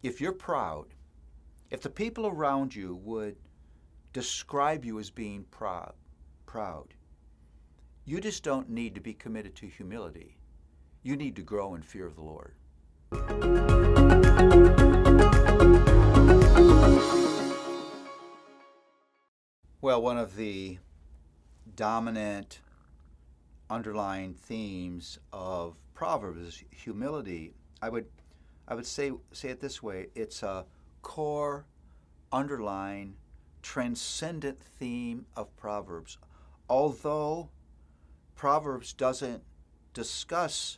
if you're proud, if the people around you would describe you as being proud, you just don't need to be committed to humility. You need to grow in fear of the Lord. Well, one of the dominant underlying themes of Proverbs is humility. I would say it this way: it's a core, underlying, transcendent theme of Proverbs. Although Proverbs doesn't discuss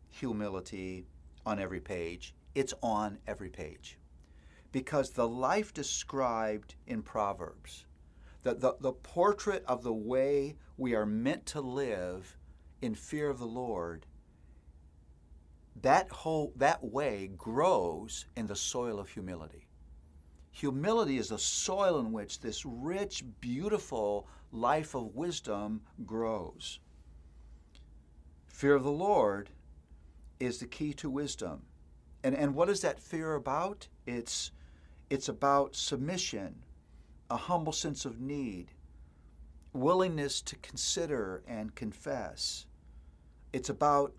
humility on every page, it's on every page. Because the life described in Proverbs, the portrait of the way we are meant to live in fear of the Lord, that way grows in the soil of humility. Humility is the soil in which this rich, beautiful life of wisdom grows. Fear of the Lord is the key to wisdom. And what is that fear about? It's about submission, a humble sense of need, willingness to consider and confess. It's about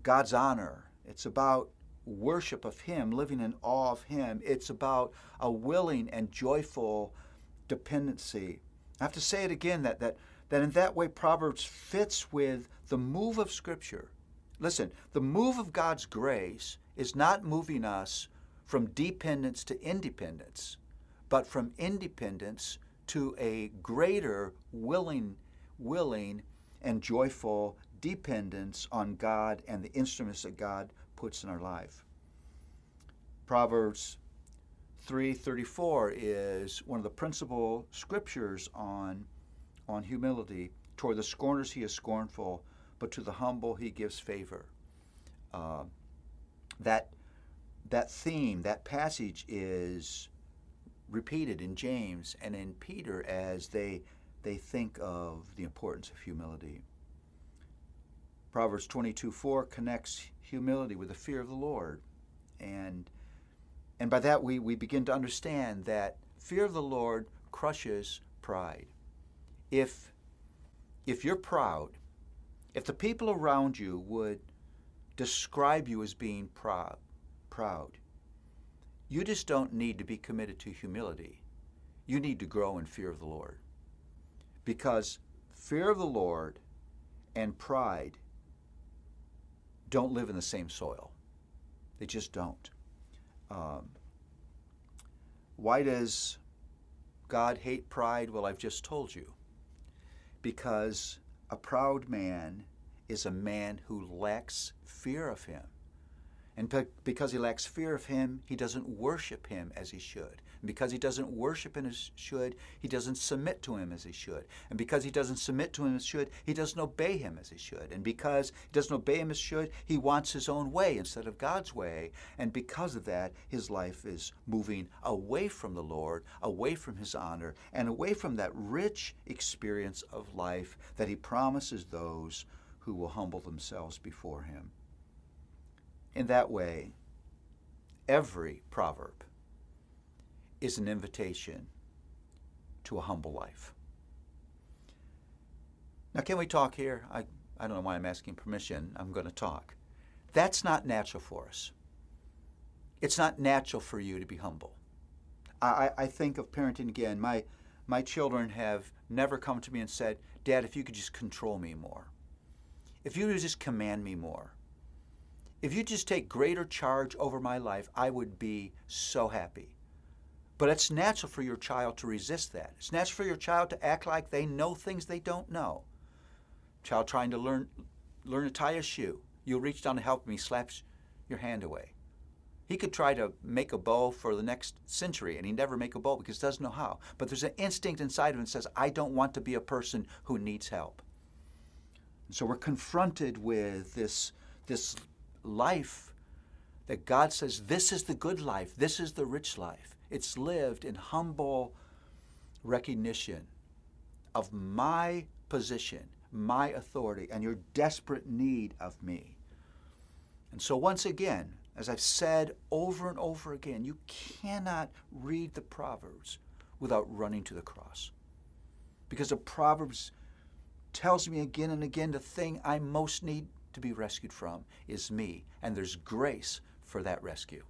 God's honor. It's about worship of Him, living in awe of Him. It's about a willing and joyful dependency. I have to say it again, that in that way Proverbs fits with the move of Scripture. Listen, the move of God's grace is not moving us from dependence to independence, but from independence to a greater willing and joyful dependence on God and the instruments that God puts in our life. Proverbs 3:34 is one of the principal scriptures on humility. Toward the scorners he is scornful, but to the humble he gives favor. That theme, that passage is repeated in James and in Peter as they think of the importance of humility. Proverbs 22:4 connects humility with the fear of the Lord. And by that we begin to understand that fear of the Lord crushes pride. If you're proud, if the people around you would describe you as being proud, you just don't need to be committed to humility. You need to grow in fear of the Lord. Because fear of the Lord and pride don't live in the same soil. They just don't. Why does God hate pride? Well, I've just told you. Because a proud man is a man who lacks fear of Him. And because he lacks fear of Him, he doesn't worship Him as he should. And because he doesn't worship Him as he should, he doesn't submit to Him as he should. And because he doesn't submit to Him as he should, he doesn't obey Him as he should. And because he doesn't obey Him as he should, he wants his own way instead of God's way. And because of that, his life is moving away from the Lord, away from His honor, and away from that rich experience of life that He promises those who will humble themselves before Him. In that way, every proverb is an invitation to a humble life. Now, can we talk here? I don't know why I'm asking permission. I'm going to talk. That's not natural for us. It's not natural for you to be humble. I think of parenting again. My children have never come to me and said, "Dad, if you could just control me more. If you would just command me more. If you just take greater charge over my life, I would be so happy." But it's natural for your child to resist that. It's natural for your child to act like they know things they don't know. Child trying to learn to tie a shoe. You'll reach down to help him, he slaps your hand away. He could try to make a bow for the next century, and he'd never make a bow because he doesn't know how. But there's an instinct inside of him that says, I don't want to be a person who needs help. And so we're confronted with this life that God says, this is the good life, this is the rich life. It's lived in humble recognition of my position, my authority, and your desperate need of me. And so once again, As I've said over and over again, you cannot read the Proverbs without running to the cross. Because the Proverbs tells me again and again the thing I most need to be rescued from is me, and there's grace for that rescue.